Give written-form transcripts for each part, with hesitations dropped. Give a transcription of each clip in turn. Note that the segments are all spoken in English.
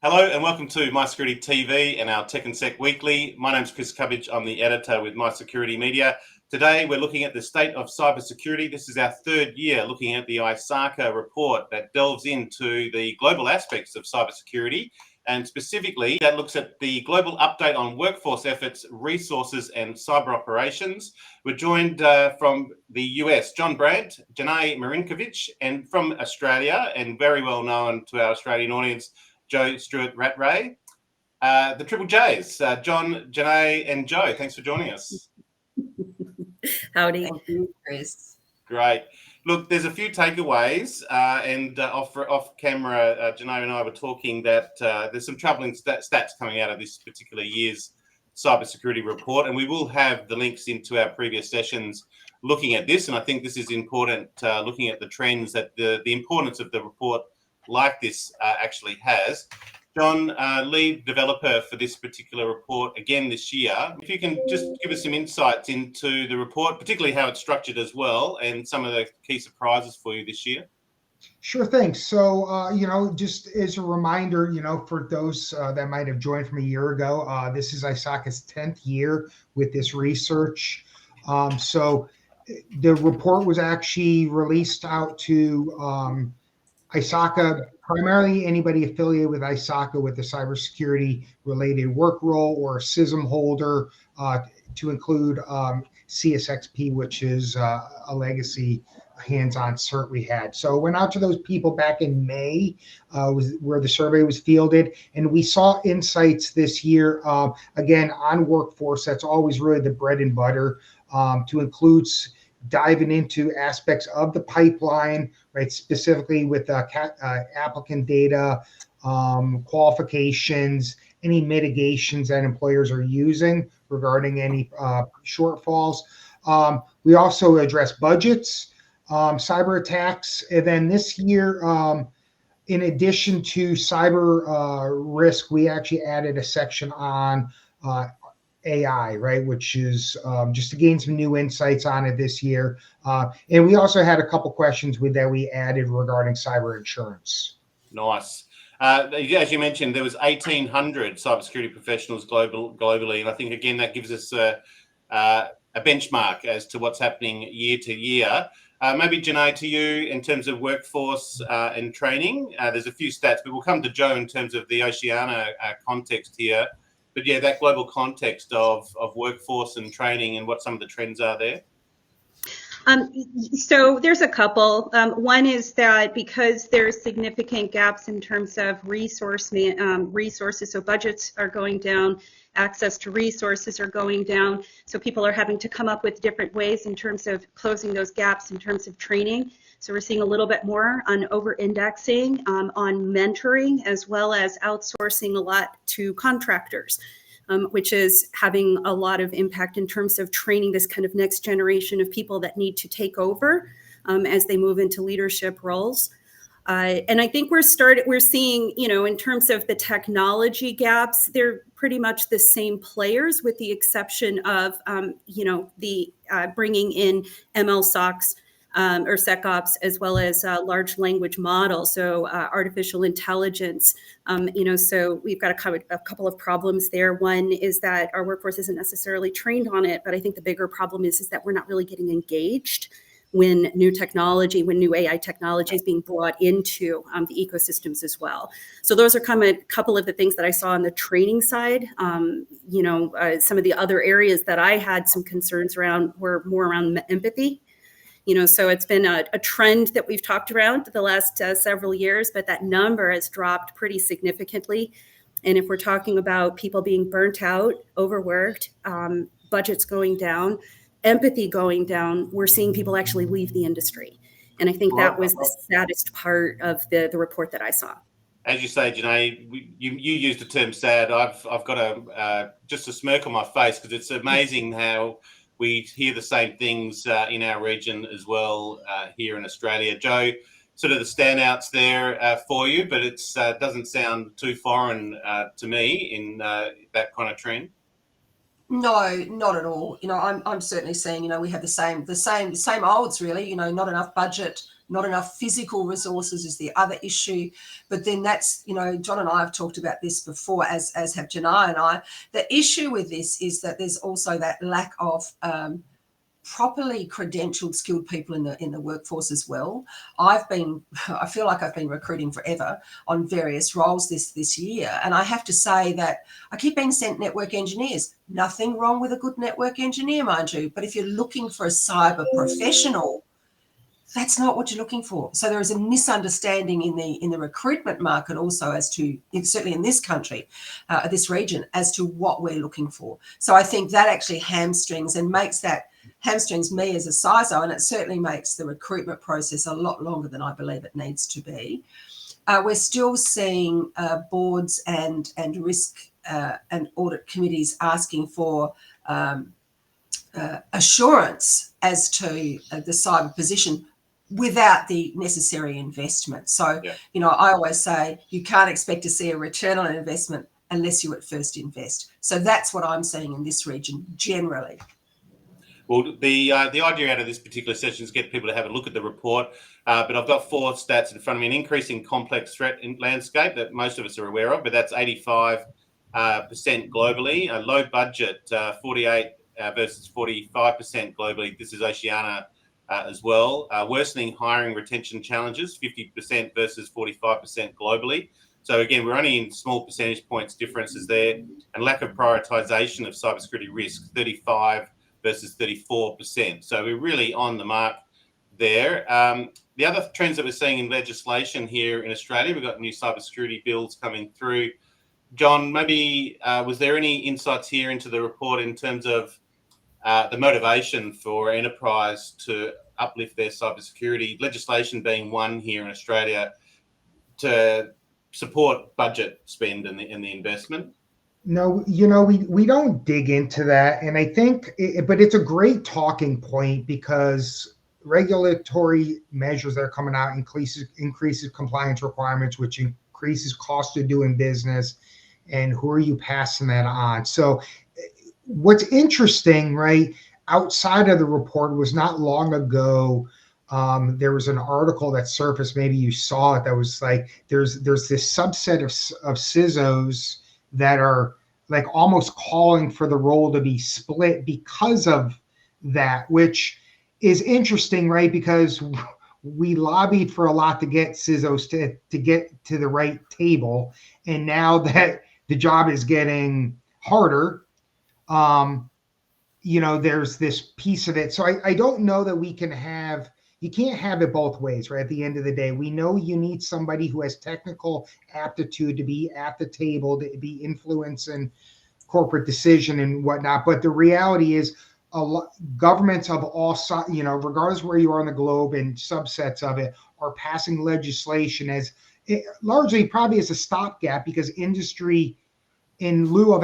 Hello and welcome to MySecurityTV and our Tech and Sec Weekly. My name's Chris Cubbage. I'm the editor with MySecurity Media. Today we're looking at the State of Cybersecurity. This is our third year looking at the ISACA report that delves into the global aspects of cybersecurity, and specifically that looks at the global update on workforce efforts, resources and cyber operations. We're joined from the US, John Brandt, Janae Marinkovic, and from Australia, and very well known to our Australian audience, Joe Stewart-Rattray, the Triple J's, John, Janae, and Joe. Thanks for joining us. Howdy. Thank you, Chris. Great. Look, there's a few takeaways, and off camera, Janae and I were talking that there's some troubling stats coming out of this particular year's cybersecurity report, and we will have the links into our previous sessions looking at this. And I think this is important, looking at the trends that the importance of the report like this actually has. John, lead developer for this particular report again this year. If you can just give us some insights into the report, particularly how it's structured as well, and some of the key surprises for you this year. Sure thing. So, just as a reminder, for those that might have joined from a year ago, this is ISACA's 10th year with this research. So the report was actually released out to ISACA, primarily anybody affiliated with ISACA with a cybersecurity related work role or a CISM holder, to include CSXP, which is a legacy hands-on cert we had. So it went out to those people back in May, was where the survey was fielded, and we saw insights this year, again, on workforce. That's always really the bread and butter, to include diving into aspects of the pipeline, right? Specifically with applicant data, qualifications, any mitigations that employers are using regarding any shortfalls. We also address budgets, cyber attacks, and then this year, in addition to cyber risk, we actually added a section on AI, right, which is just to gain some new insights on it this year. And we also had a couple questions that we added regarding cyber insurance. Nice. As you mentioned, there was 1,800 cybersecurity professionals globally, and I think, again, that gives us a benchmark as to what's happening year to year. Maybe, Janae, to you in terms of workforce and training. There's a few stats, but we'll come to Joe in terms of the Oceania context here. But yeah, that global context of workforce and training and what some of the trends are there. So there's a couple. One is that because there's significant gaps in terms of resources, so budgets are going down, access to resources are going down, so people are having to come up with different ways in terms of closing those gaps in terms of training. So we're seeing a little bit more on over-indexing on mentoring, as well as outsourcing a lot to contractors, which is having a lot of impact in terms of training this kind of next generation of people that need to take over as they move into leadership roles. And I think we're seeing, in terms of the technology gaps, they're pretty much the same players, with the exception of, the bringing in ML-SOCs, or SecOps, as well as large language models, so artificial intelligence. So we've got a couple of problems there. One is that our workforce isn't necessarily trained on it, but I think the bigger problem is that we're not really getting engaged when new AI technology is being brought into the ecosystems as well. So those are a couple of the things that I saw on the training side. Some of the other areas that I had some concerns around were more around empathy. So it's been a trend that we've talked around the last several years, but that number has dropped pretty significantly. And if we're talking about people being burnt out, overworked, budgets going down, empathy going down, we're seeing people actually leave the industry. And I think that was the saddest part of the report that I saw. As you say, Janae, you used the term sad. I've got just a smirk on my face, because it's amazing how we hear the same things in our region as well here in Australia. Joe, sort of the standouts there for you, but it doesn't sound too foreign to me in that kind of trend. No, not at all. I'm certainly seeing, we have the same odds really. Not enough budget Not enough physical resources is the other issue. But then that's, John and I have talked about this before, as have Janai and I. The issue with this is that there's also that lack of properly credentialed, skilled people in the workforce as well. I feel like I've been recruiting forever on various roles this year, and I have to say that I keep being sent network engineers. Nothing wrong with a good network engineer, mind you, but if you're looking for a cyber professional, that's not what you're looking for. So there is a misunderstanding in the recruitment market also as to, certainly in this country, this region, as to what we're looking for. So I think that actually hamstrings me as a CISO, and it certainly makes the recruitment process a lot longer than I believe it needs to be. We're still seeing boards and risk and audit committees asking for assurance as to the cyber position without the necessary investment. So, I always say you can't expect to see a return on investment unless you at first invest. So that's what I'm seeing in this region generally. Well, the idea out of this particular session is get people to have a look at the report, but I've got 4 stats in front of me. An increasing complex threat landscape that most of us are aware of, but that's 85% globally. A low budget, 48 versus 45% globally. This is Oceania as well. Worsening hiring retention challenges, 50% versus 45% globally. So again, we're only in small percentage points differences there. And lack of prioritisation of cybersecurity risk, 35 versus 34%. So we're really on the mark there. The other trends that we're seeing in legislation here in Australia, we've got new cybersecurity bills coming through. John, maybe was there any insights here into the report in terms of the motivation for enterprise to uplift their cybersecurity, legislation being one here in Australia to support budget spend and the investment? No, we don't dig into that, and I think, but it's a great talking point because regulatory measures that are coming out increases compliance requirements, which increases cost of doing business, and who are you passing that on? So, what's interesting, right, outside of the report was not long ago. There was an article that surfaced. Maybe you saw it. That was like there's this subset of CISOs that are like almost calling for the role to be split because of that, which is interesting, right? Because we lobbied for a lot to get CISOs to get to the right table, and now that the job is getting harder, there's this piece of it. So I don't know that you can't have it both ways, right? At the end of the day, we know you need somebody who has technical aptitude to be at the table, to be influencing corporate decision and whatnot. But the reality is governments of all sides, regardless where you are in the globe and subsets of it, are passing legislation as largely probably as a stopgap because industry, in lieu of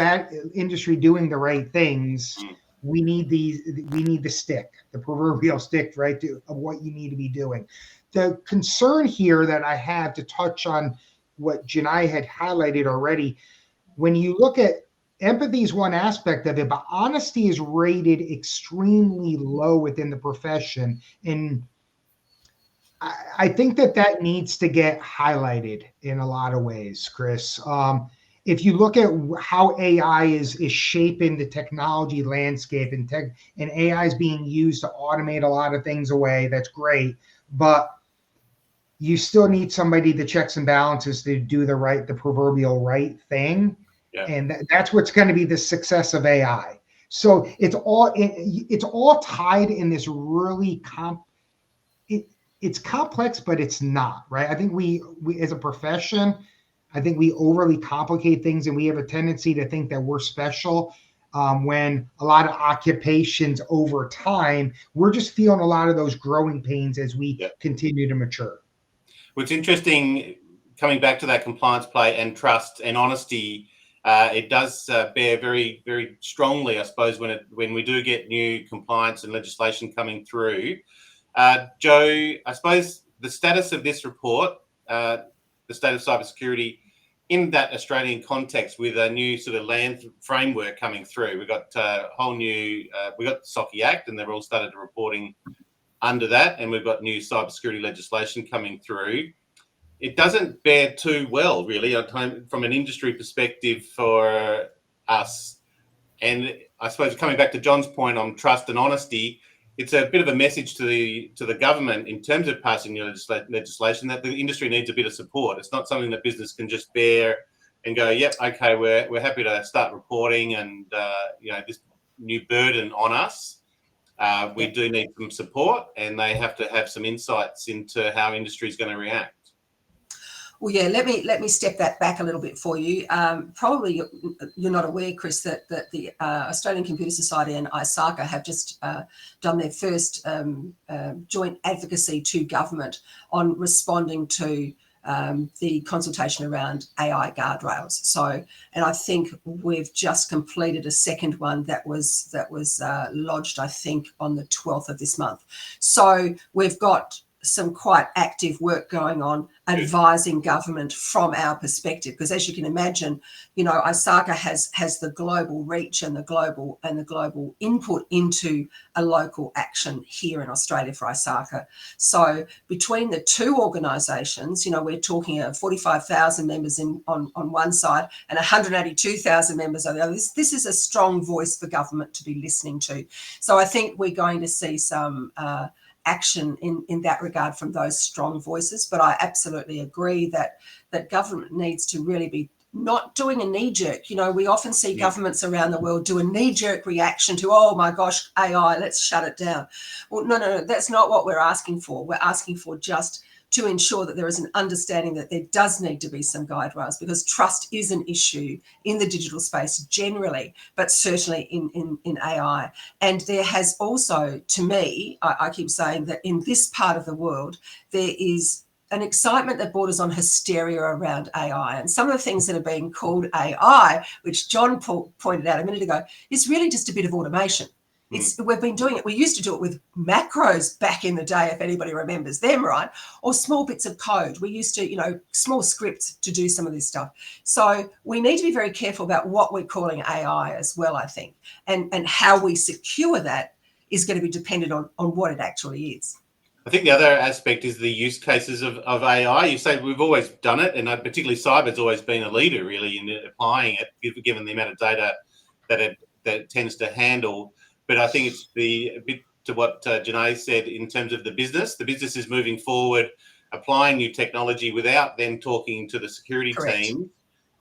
industry doing the right things, we need the stick, the proverbial stick, right, of what you need to be doing. The concern here that I have, to touch on what Janai had highlighted already, when you look at empathy is one aspect of it, but honesty is rated extremely low within the profession. And I think that needs to get highlighted in a lot of ways, Chris. If you look at how AI is shaping the technology landscape, and AI is being used to automate a lot of things away, that's great. But you still need somebody to checks and balances to do the proverbial right thing. Yeah. And that's what's going to be the success of AI. So it's all tied in this really it's complex, but it's not, right? I think we as a profession, I think we overly complicate things, and we have a tendency to think that we're special when a lot of occupations over time, we're just feeling a lot of those growing pains as we continue to mature. What's interesting, coming back to that compliance play and trust and honesty, it does bear very, very strongly, I suppose, when we do get new compliance and legislation coming through. Joe, I suppose the status of this report, the State of Cybersecurity, in that Australian context, with a new sort of land framework coming through, we've got a whole new, we got the SOCI Act, and they've all started reporting under that, and we've got new cybersecurity legislation coming through. It doesn't bear too well, really, from an industry perspective for us. And I suppose coming back to John's point on trust and honesty, it's a bit of a message to the government in terms of passing new legislation that the industry needs a bit of support. It's not something that business can just bear and go, yep, okay, we're happy to start reporting and this new burden on us. We do need some support, and they have to have some insights into how industry is going to react. Well, yeah, let me step that back a little bit for you. Probably you're not aware, Chris, that the Australian Computer Society and ISACA have just done their first joint advocacy to government on responding to the consultation around AI guardrails. So, and I think we've just completed a second one that was lodged, I think, on the 12th of this month. So we've got some quite active work going on advising government from our perspective, because as you can imagine, ISACA has the global reach and the global input into a local action here in Australia for ISACA. So between the two organisations, we're talking 45,000 members on one side and 182,000 members on the other. This is a strong voice for government to be listening to. So I think we're going to see some action in that regard from those strong voices. But I absolutely agree that government needs to really be not doing a knee-jerk. We often see governments around the world do a knee-jerk reaction to, oh my gosh, AI, let's shut it down. Well, no, that's not what we're asking for. We're asking for just to ensure that there is an understanding that there does need to be some guide rails, because trust is an issue in the digital space generally, but certainly in AI. And there has also, to me, I keep saying that in this part of the world, there is an excitement that borders on hysteria around AI. And some of the things that are being called AI, which John pointed out a minute ago, is really just a bit of automation. We've been doing it. We used to do it with macros back in the day, if anybody remembers them, right? Or small bits of code. We used to, small scripts to do some of this stuff. So we need to be very careful about what we're calling AI as well, I think. And how we secure that is going to be dependent on what it actually is. I think the other aspect is the use cases of AI. You say we've always done it, and particularly cyber's always been a leader really in applying it, given the amount of data that it tends to handle. But I think it's a bit to what Janae said in terms of the business. The business is moving forward, applying new technology without then talking to the security team.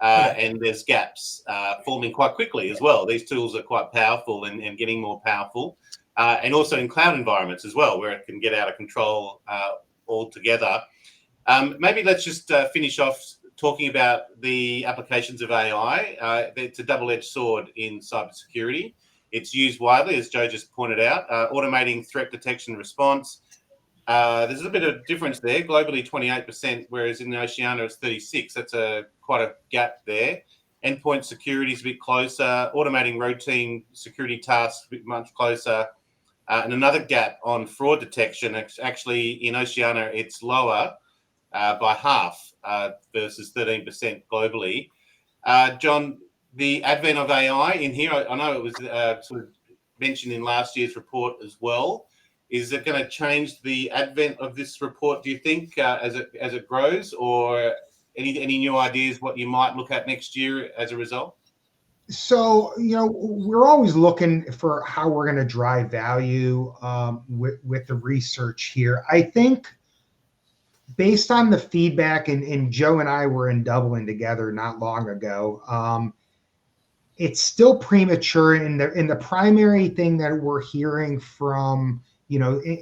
And there's gaps forming quite quickly as well. These tools are quite powerful and getting more powerful. And also in cloud environments as well, where it can get out of control altogether. Maybe let's just finish off talking about the applications of AI. It's a double-edged sword in cybersecurity. It's used widely, as Joe just pointed out, automating threat detection response. There's a bit of difference there. Globally, 28%, whereas in Oceania, it's 36%. That's quite a gap there. Endpoint security is a bit closer. Automating routine security tasks a bit much closer. And another gap on fraud detection. Actually, in Oceania, it's lower by half versus 13% globally. John, the advent of AI in here, I know it was sort of mentioned in last year's report as well. Is it going to change the advent of this report, do you think, as it grows, or any new ideas what you might look at next year as a result? So, we're always looking for how we're going to drive value with the research here. I think based on the feedback, and Joe and I were in Dublin together not long ago, it's still premature. And the primary thing that we're hearing from,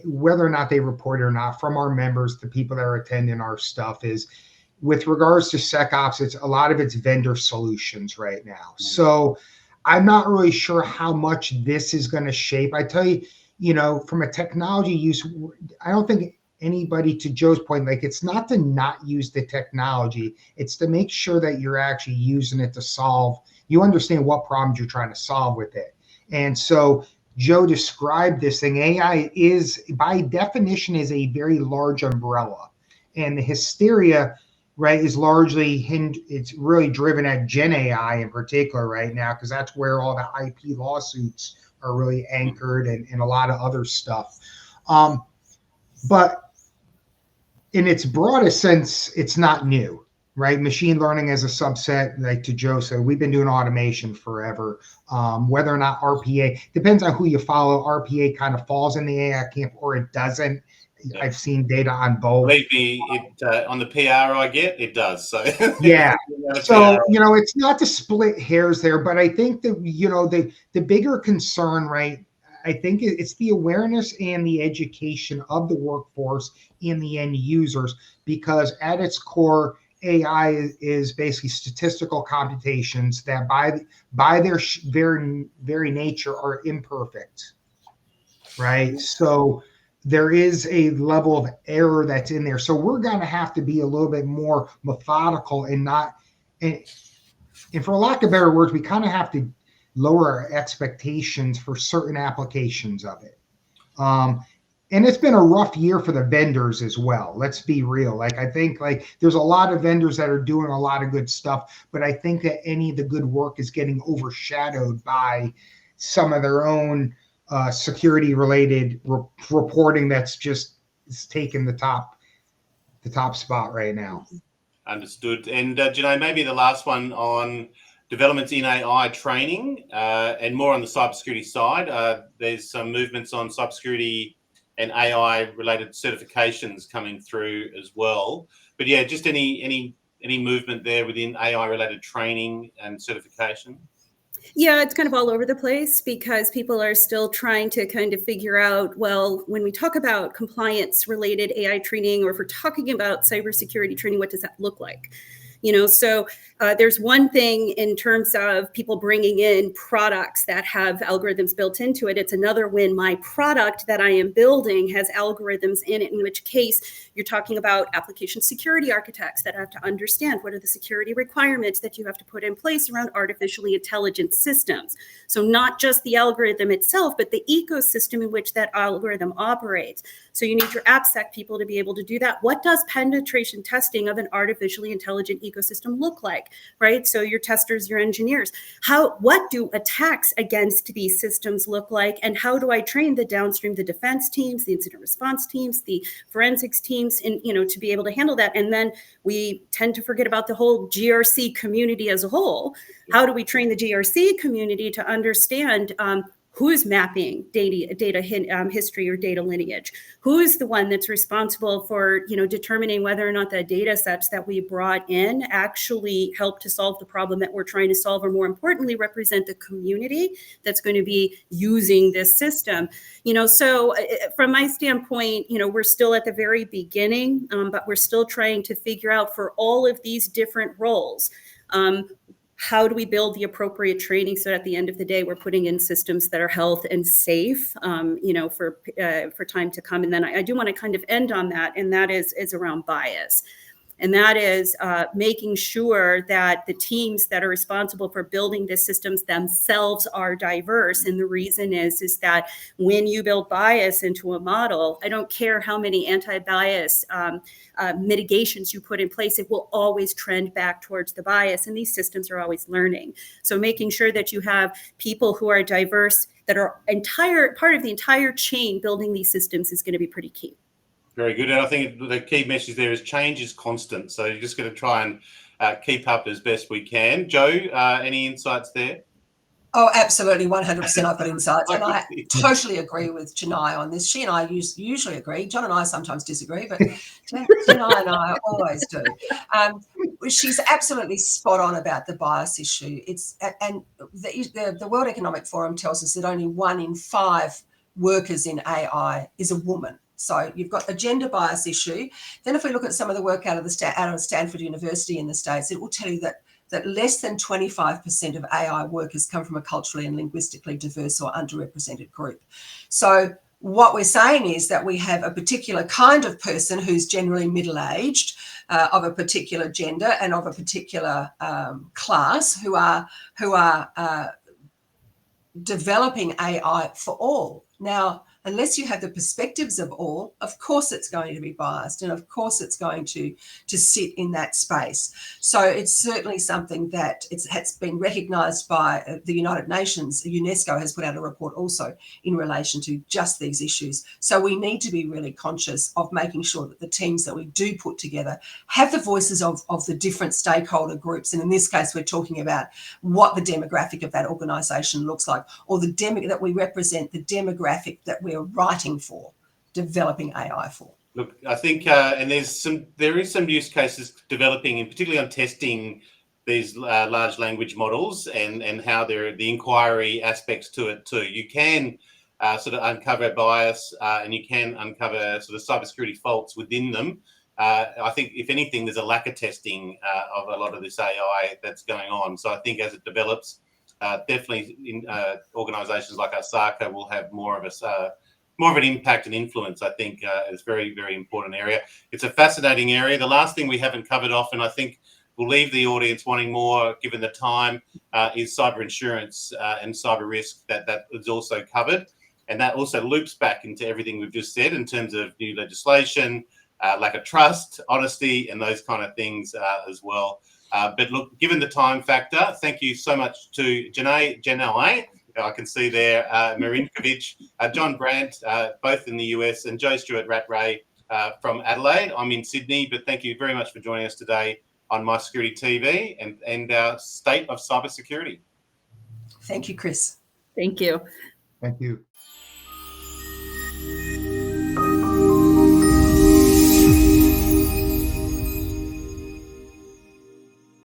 whether or not they report it or not, from our members, the people that are attending our stuff, is with regards to SecOps, a lot of it's vendor solutions right now. So I'm not really sure how much this is going to shape. I tell you, from a technology use, I don't think anybody, to Joe's point, like, it's not to not use the technology. It's to make sure that you're actually using it to solve, you understand what problems you're trying to solve with it. And so Joe described this thing. AI is, by definition, is a very large umbrella. And the hysteria, right, is largely it's really driven at Gen AI in particular right now, because that's where all the IP lawsuits are really anchored, and a lot of other stuff. but in its broadest sense, it's not new, right? Machine learning as a subset, like to Joe said, we've been doing automation forever. Whether or not RPA, depends on who you follow. RPA kind of falls in the AI camp or it doesn't. Yeah. I've seen data on both. Believe me, on the PR I get, it does. So yeah. So, it's not to split hairs there, but I think that, the bigger concern, right? I think it's the awareness and the education of the workforce and the end users, because at its core, AI is basically statistical computations that by their very nature are imperfect, right? So there is a level of error that's in there. So we're going to have to be a little bit more methodical and for lack of better words, we kind of have to lower our expectations for certain applications of it. And it's been a rough year for the vendors as well. Let's be real. I think there's a lot of vendors that are doing a lot of good stuff, but I think that any of the good work is getting overshadowed by some of their own security related reporting that's just taking the top spot right now. Understood. And Janine, maybe the last one on developments in AI training and more on the cybersecurity side. There's some movements on cybersecurity and AI related certifications coming through as well. But yeah, just any movement there within AI related training and certification? Yeah, it's kind of all over the place because people are still trying to kind of figure out, well, when we talk about compliance related AI training, or if we're talking about cybersecurity training, what does that look like? So there's one thing in terms of people bringing in products that have algorithms built into it. It's another when my product that I am building has algorithms in it, in which case you're talking about application security architects that have to understand what are the security requirements that you have to put in place around artificially intelligent systems. So not just the algorithm itself, but the ecosystem in which that algorithm operates. So you need your AppSec people to be able to do that. What does penetration testing of an artificially intelligent ecosystem look like, right? So your testers, your engineers, what do attacks against these systems look like? And how do I train the downstream, the defense teams, the incident response teams, the forensics teams, and to be able to handle that? And then we tend to forget about the whole GRC community as a whole. How do we train the GRC community to understand who is mapping data history or data lineage? Who is the one that's responsible for determining whether or not the data sets that we brought in actually help to solve the problem that we're trying to solve, or more importantly, represent the community that's going to be using this system? So from my standpoint, we're still at the very beginning, but we're still trying to figure out for all of these different roles, how do we build the appropriate training so at the end of the day we're putting in systems that are health and safe, for time to come. And then I do want to kind of end on that, and that is around bias. And that is making sure that the teams that are responsible for building the systems themselves are diverse. And the reason is that when you build bias into a model, I don't care how many anti-bias mitigations you put in place, it will always trend back towards the bias. And these systems are always learning. So making sure that you have people who are diverse, that are part of the entire chain building these systems, is going to be pretty key. Very good. And I think the key message there is change is constant. So you're just going to try and keep up as best we can. Joe, any insights there? Oh, absolutely. 100% I've got insights. And I totally agree with Janai on this. She and I usually agree. John and I sometimes disagree, but Janai and I always do. She's absolutely spot on about the bias issue. And the World Economic Forum tells us that only 1 in 5 workers in AI is a woman. So you've got a gender bias issue. Then if we look at some of the work out of Stanford University in the States, it will tell you that less than 25% of AI workers come from a culturally and linguistically diverse or underrepresented group. So what we're saying is that we have a particular kind of person who's generally middle-aged, of a particular gender and of a particular class, who are developing AI for all. Now, unless you have the perspectives of all, of course it's going to be biased, and of course it's going to sit in that space. So it's certainly something that has been recognised by the United Nations. UNESCO has put out a report also in relation to just these issues. So we need to be really conscious of making sure that the teams that we do put together have the voices of the different stakeholder groups. And in this case, we're talking about what the demographic of that organisation looks like, or that we represent the demographic that we're writing for, developing AI for. Look, I think, and there is some use cases developing, and particularly on testing these large language models and how the inquiry aspects to it too. You can sort of uncover bias and you can uncover sort of cybersecurity faults within them. I think, if anything, there's a lack of testing of a lot of this AI that's going on. So I think as it develops, definitely organisations like ISACA will have more of an impact and influence. I think is very, very important area. It's a fascinating area. The last thing we haven't covered off, and I think we'll leave the audience wanting more given the time, is cyber insurance and cyber risk that is also covered. And that also loops back into everything we've just said in terms of new legislation, lack of trust, honesty, and those kind of things as well. But look, given the time factor, thank you so much to Janelle, I can see there, Marinkovic, John Brandt, both in the US, and Joe Stewart-Rattray from Adelaide. I'm in Sydney, but thank you very much for joining us today on MySecurityTV and our State of Cybersecurity. Thank you, Chris. Thank you. Thank you.